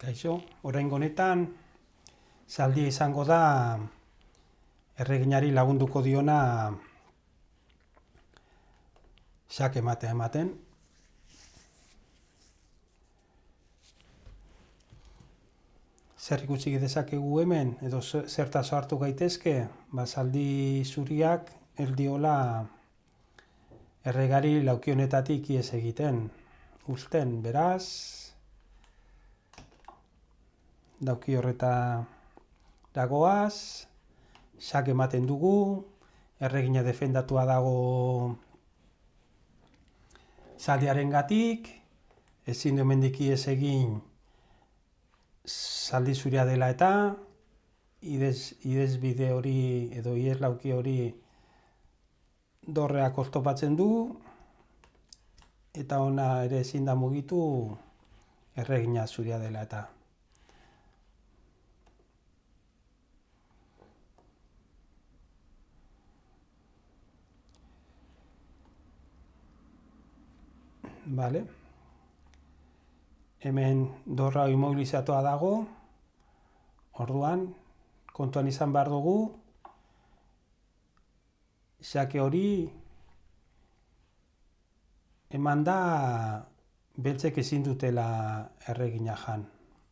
Kaixo, oraingo honetan zaldia izango da erreginari lagunduko diona xake ematen. Zer ikusi dezakegu hemen, edo zertaz hartu gaitezke, zaldi zuriak erdiola erregari lauki honetatik ihes egiten. Uzten, beraz, dauki horreta dagoaz, xake ematen dugu, erregina defendatua dago zaldiaren gatik, ezin du hemendik ihes egin zaldi zuria dela eta ihes bide hori edo ihes lauki hori dorreak oztopatzen du eta ona ere ezin da mugitu erregina zuria dela eta. Vale. Hemen dorra immobilizatua dago, orduan kontuan izan behar dugu xake hori eman da beltzek ezin dutela erregina jan.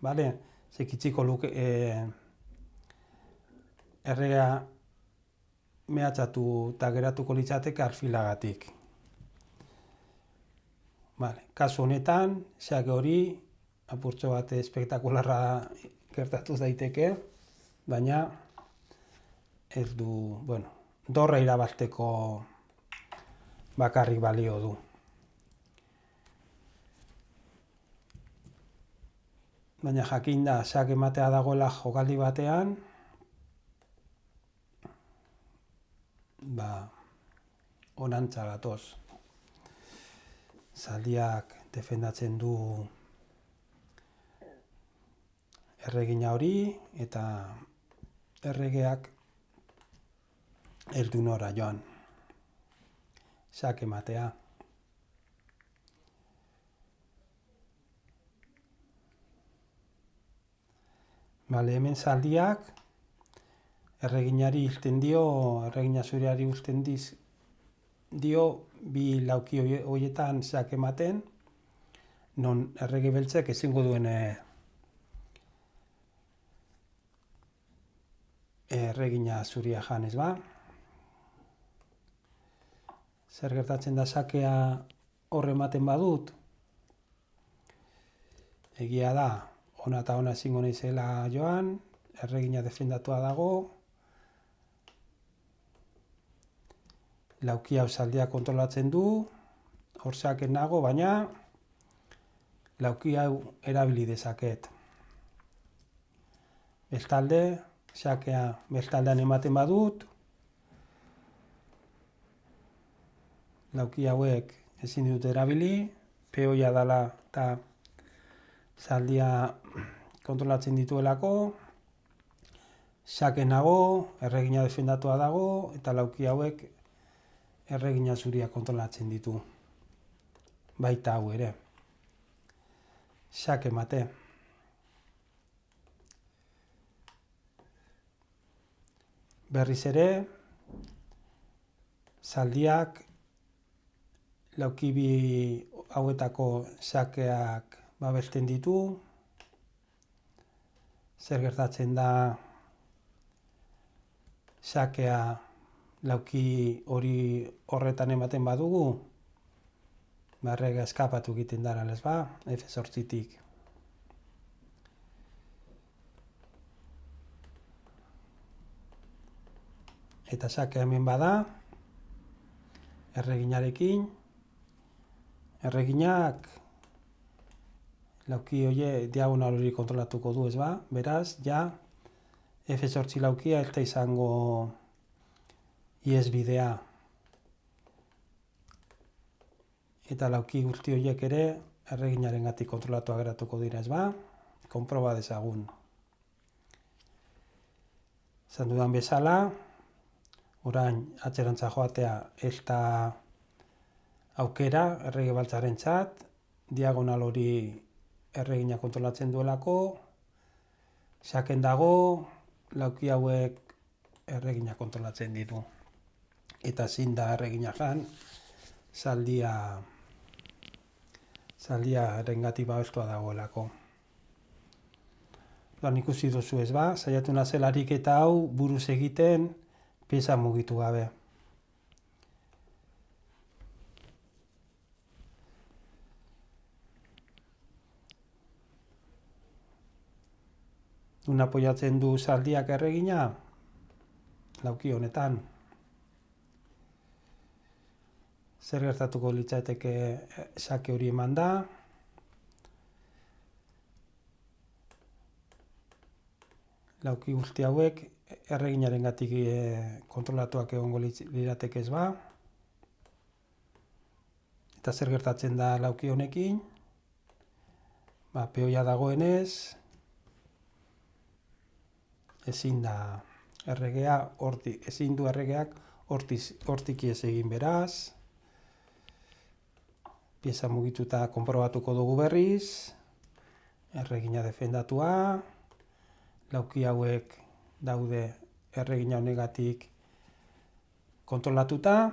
Vale? Zekitziko luke errega mehatxatu eta geratuko litzateke arfilagatik. Vale. Kasu honetan, xake hori apurtxo bat espektakularra gertatu daiteke, baina ez du, dorra irabazteko bakarrik balio du. Baina jakinda xake ematea dagoela jokaldi batean, onantza gatoz. Zaldiak defendatzen du erregina hori eta erregeak ez du nora joan. Xake ematea. Bale, hemen zaldiak erreginari hilten dio, erregina zuriari uzten dio bi lauki horietan xake ematen, non errege beltzek ezingo duen erregina zuria jan, ez ba? Zer gertatzen da xakea horre ematen badut? Egia da, ona eta ona ezingo naizela joan, erregina defendatua dago, lauki hau zaldia kontrolatzen du, hor xake nago, baina lauki hau erabili dezaket. Bestalde, xakea bestaldean ematen badut, lauki hauek ezin dut erabili, peoia dela eta zaldia kontrolatzen dituelako, xake nago, erregina defendatua dago, eta lauki hauek erregina zuria kontrolatzen ditu. Baita hau ere. Xake emate. Berriz ere, zaldiak lauki bi hauetako xakeak babesten ditu. Zer gertatzen da xakea lauki hori horretan ematen badugu, errega eskapatu egiten dara, ez ba? F8tik. Eta xakea hemen bada, erreginarekin, erreginak lauki hori diagonal hori kontrolatuko du, ez ba? Beraz, ja, F8 laukia ez da izango ihes bidea. Eta lauki guzti horiek ere erreginaren gatik kontrolatua geratuko dira, ez ba? Konproba dezagun. Zan dudan bezala, orain atzerantza joatea ez da aukera errege baltzarentzat, diagonal hori erregina kontrolatzen duelako, xaken dago, lauki hauek erregina kontrolatzen ditu. Eta ezin da erregina jan, zaldiaren babestua dagoelako. Ikusi duzu ez ba, saiatu nazel ariketa hau buruz egiten pieza mugitu gabe. Nun apoiatzen du zaldiak erregina, lauki honetan. Zer gertatuko litzateke xake hori eman da. Lauki guzti hauek erreginarengatik kontrolatuak egongo lirateke ez ba. Eta zer gertatzen da lauki honekin? Peoia dagoenez, ezin du erregeak hortik ihes egin beraz. Pieza mugituta konprobatuko dugu berriz. Erregina defendatua. Lauki hauek daude erregina honegatik kontrolatuta.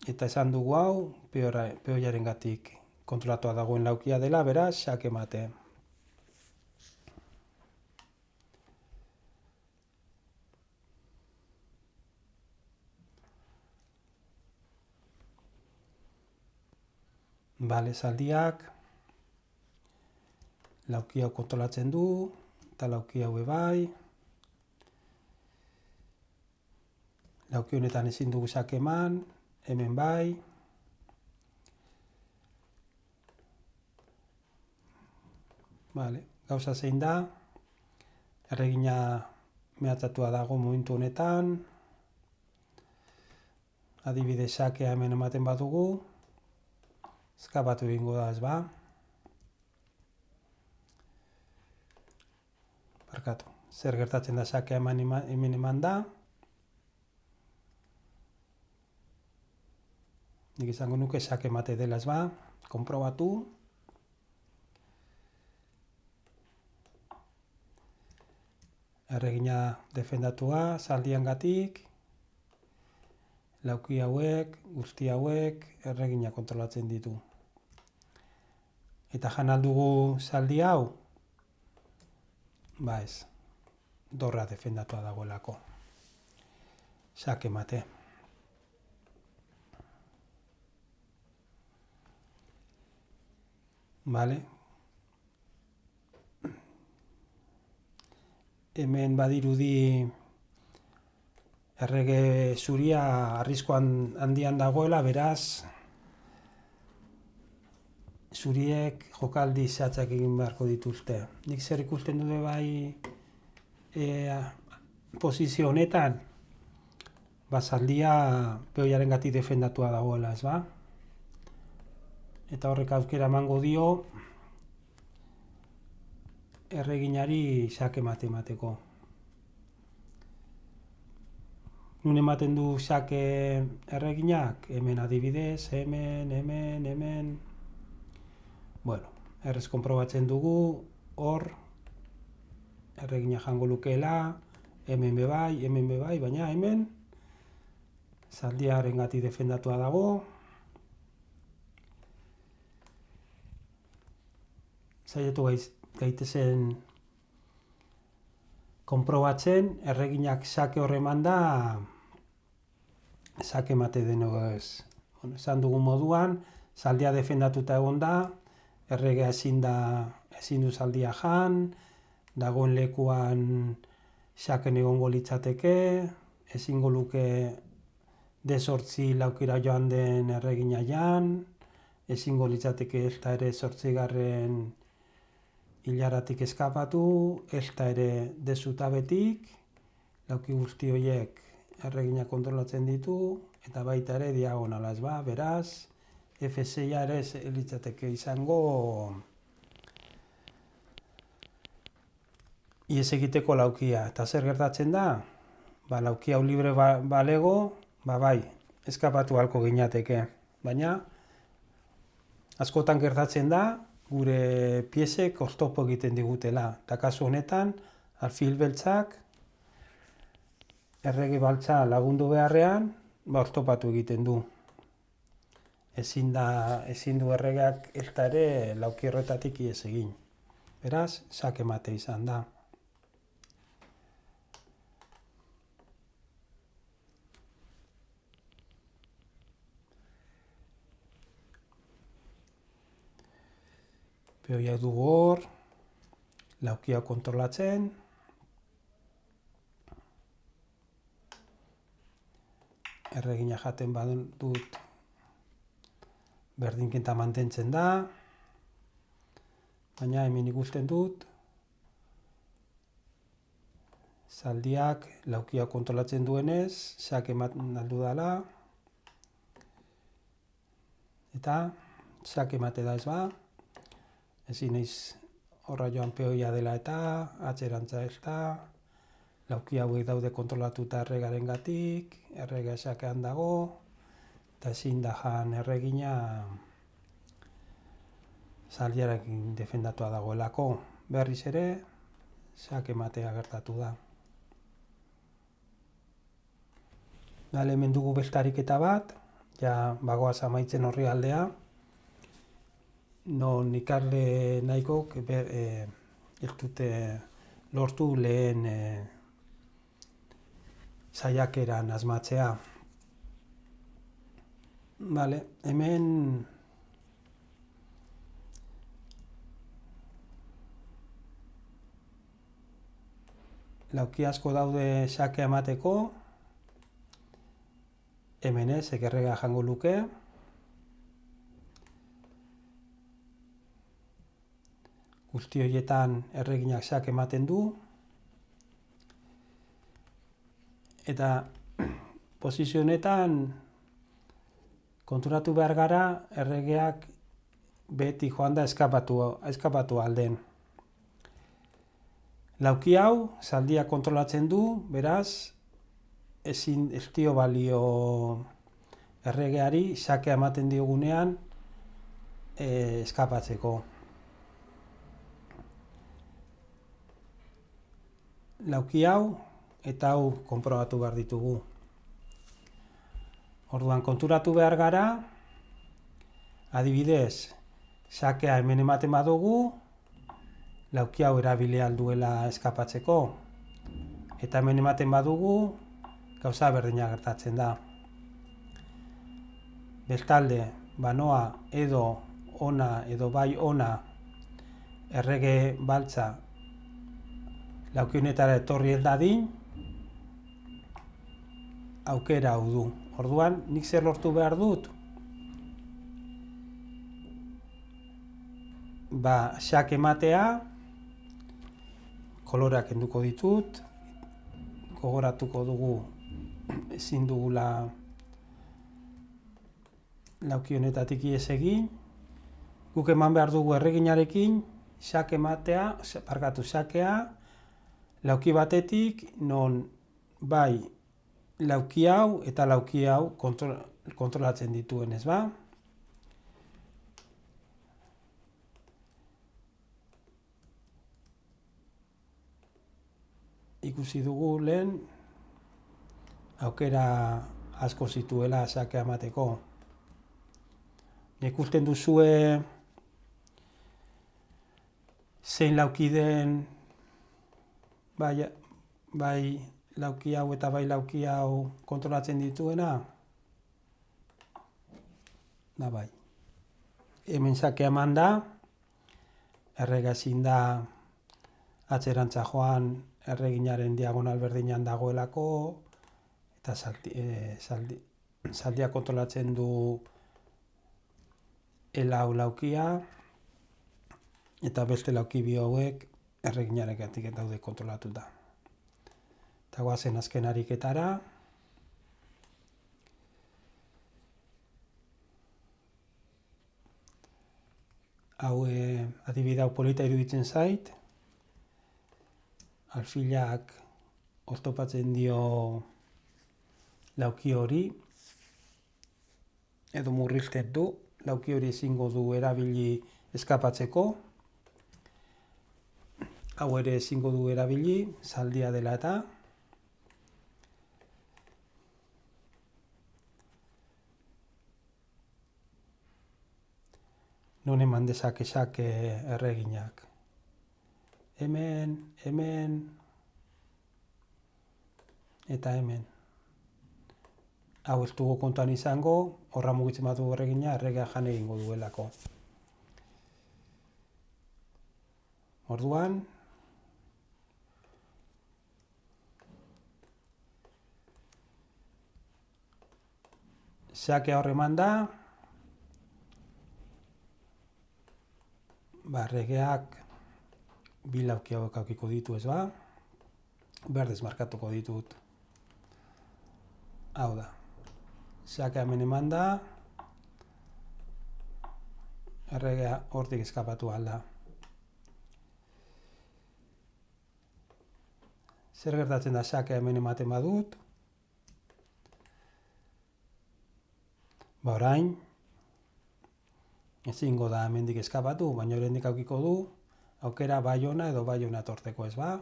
Eta esan dugu hau, peoiarengatik kontrolatua dagoen laukia dela, beraz, xake mate. Bale, zaldiak, lauki hau kontrolatzen du, eta lauki hau bai. Lauki honetan ezin dugu xake eman, hemen bai. Bale, gauza zein da, erregina mehatzatua dago momentu honetan. Adibidez, xakea hemen ematen badugu. Eskapatu egingo da ez ba. Barkatu, zer gertatzen da xakea hemen eman da. Nik izango nuke xake mate dela ez ba. Konprobatu. Erregina defendatua, zaldiangatik. Lauki hauek, guzti hauek, erregina kontrolatzen ditu. Eta jan aldugu zaldi hau? Ba ez, dorra defendatua dagoelako. Xake mate. Bale. Hemen badirudi errege zuria arriskuan handian dagoela, beraz, zuriek jokaldi zehatzak egin beharko dituzte. Nik zer ikusten dute bai posizio honetan, zaldia peoiarengatik defendatua dagoela, ez ba? Eta horrek aukera emango dio erreginari xake mate emateko. Nun ematen du xake erreginak, hemen adibidez, hemen. Bueno, errez konprobatzen dugu, hor, erregina jango lukeela, hemen bebai, baina hemen, zaldiarengatik defendatua dago. Saiatu gaitezen konprobatzen, erreginak xake horre manda, xake mate deno ez. Esan dugun moduan, zaldia defendatuta egon da, erregea ezin du zaldia jan, dagoen lekuan xaken egongo litzateke, ezingo luke D8 laukira joan den erregina jan, ezingo litzateke ezta ere 8. Hilaratik eskapatu, ezta ere D-zutabetik, lauki guzti horiek erregina kontrolatzen ditu, eta baita ere diagonala ez ba, beraz, F6 ere litzateke izango ihes egiteko laukia. Eta zer gertatzen da? Lauki hau libre balego, bai, eskapatu halko ginateke. Baina, askotan gertatzen da, gure piezek oztopo egiten digutela. Eta kasu honetan, alfil beltzak errege baltza lagundu beharrean, oztopatu egiten du. Ezin du erregeak ezta ere lauki horretatik ihes egin. Beraz, xake mate izan da. Peoia dugu hor, laukia kontrolatzen. Erregina jaten badut berdinketa mantentzen da. Baina hemen ikusten dut, zaldiak laukia kontrolatzen duenez, xake ematen aldu dela. Eta xake emate da ez ba. Ezin naiz horra joan peoia dela eta, atzerantza ez da. Lauki hauek daude kontrolatuta erregaren gatik, errega xakean dago, eta ezin da jan erregina zaldiarekin defendatua dagoelako. Berriz ere, xake ematea gertatu da. Bale, hemen dugu bestariketa bat, ja bagoaz amaitzen horri aldea. Non ikarle nahikok ez dute lortu lehen saiakeran asmatzea. Bale, hemen lauki asko daude xake emateko. Hemen ez, errega jango luke. Guzti horietan erreginak xake ematen du. Eta posizio honetan konturatu behar gara erregeak beti joan da eskapatu alden. Lauki hau zaldia kontrolatzen du, beraz ez dio balio erregeari xake ematen diogunean eskapatzeko. Lauki hau eta hau konprobatu behar ditugu. Orduan konturatu behar gara, adibidez, xakea hemen ematen badugu, lauki hau erabili alduela eskapatzeko. Eta hemen ematen badugu, gauza berdina gertatzen da. Bestalde, banoa edo ona edo bai ona errege baltza lauki honetara etorri ez dadin, aukera hau du. Orduan, nik zer lortu behar dut? Xake ematea, koloreak kenduko ditut, gogoratuko dugu ezin dugula lauki honetatik ihes egin. Guk eman behar dugu erreginarekin, xake ematea, xakea, lauki batetik, non bai lauki hau eta lauki hau kontrolatzen dituen, ez ba? Ikusi dugu lehen aukera asko zituela xakea emateko. Ikusten duzue zein lauki den bai lauki hau eta bai lauki hau kontrolatzen dituena? Da bai. Hemen xakea eman da, errega ezin da atzerantza joan erreginaren diagonal berdinean dagoelako, eta zaldia kontrolatzen du elau laukia, eta beste lauki bi hauek erreginarekin daude kontrolatuta. Eta goazen azken ariketara. Hau adibide hau polita iruditzen zait. Alfilak oztopatzen dio lauki hori, edo murrizten du, lauki hori ezingo du erabili eskapatzeko. Hau ere ezingo du erabili, zaldia dela eta. Non eman dezake xake erreginak. Hemen, eta hemen. Hau ez dugu kontuan izango, horra mugitzen batu erregina, erregea jan egingo duelako. Orduan, xakea hor eman da, erregeak bi lauki hauek aukiko ditu, ez ba? Berdez markatuko ditut. Hau da. Xakea hemen eman da, erregea hortik eskapatu alda. Zer gertatzen da xakea hemen ematen badut? Orain, ezingo da hemendik eskapatu, baina oraindik aukiko du, aukera bai ona edo bai ona torteko, ez ba?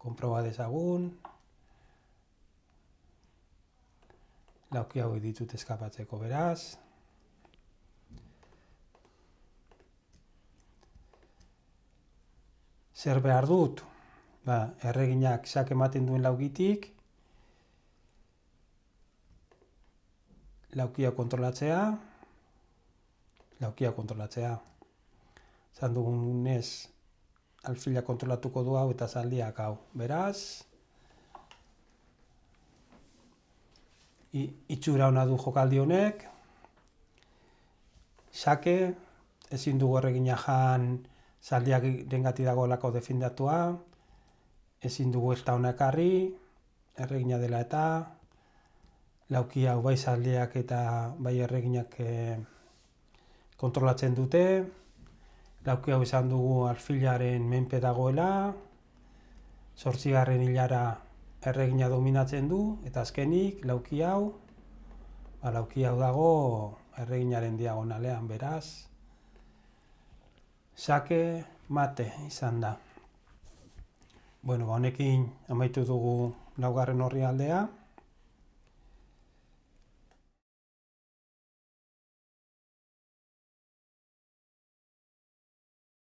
Konproba dezagun. Lauki hauek ditut eskapatzeko, beraz. Zer behar dut? Erreginak xake ematen duen laukitik, laukia kontrolatzea. Zan dugunez, alfila kontrolatuko du hau eta zaldiak hau. Beraz, itxura ona du jokaldi honek. Xake, ezin dugu erregina jan zaldiak rengatik dagoelako defendatua. Ezin dugu ez da hona ekarri, erregina dela eta. Lauki hau bai zaldiak eta bai erreginak kontrolatzen dute. Lauki hau izan dugu alfilaren menpe dagoela. 8. hilara erregina dominatzen du, eta azkenik lauki hau dago erreginaren diagonalean, beraz. Xake mate izan da. Honekin amaitu dugu 4. orrialdea.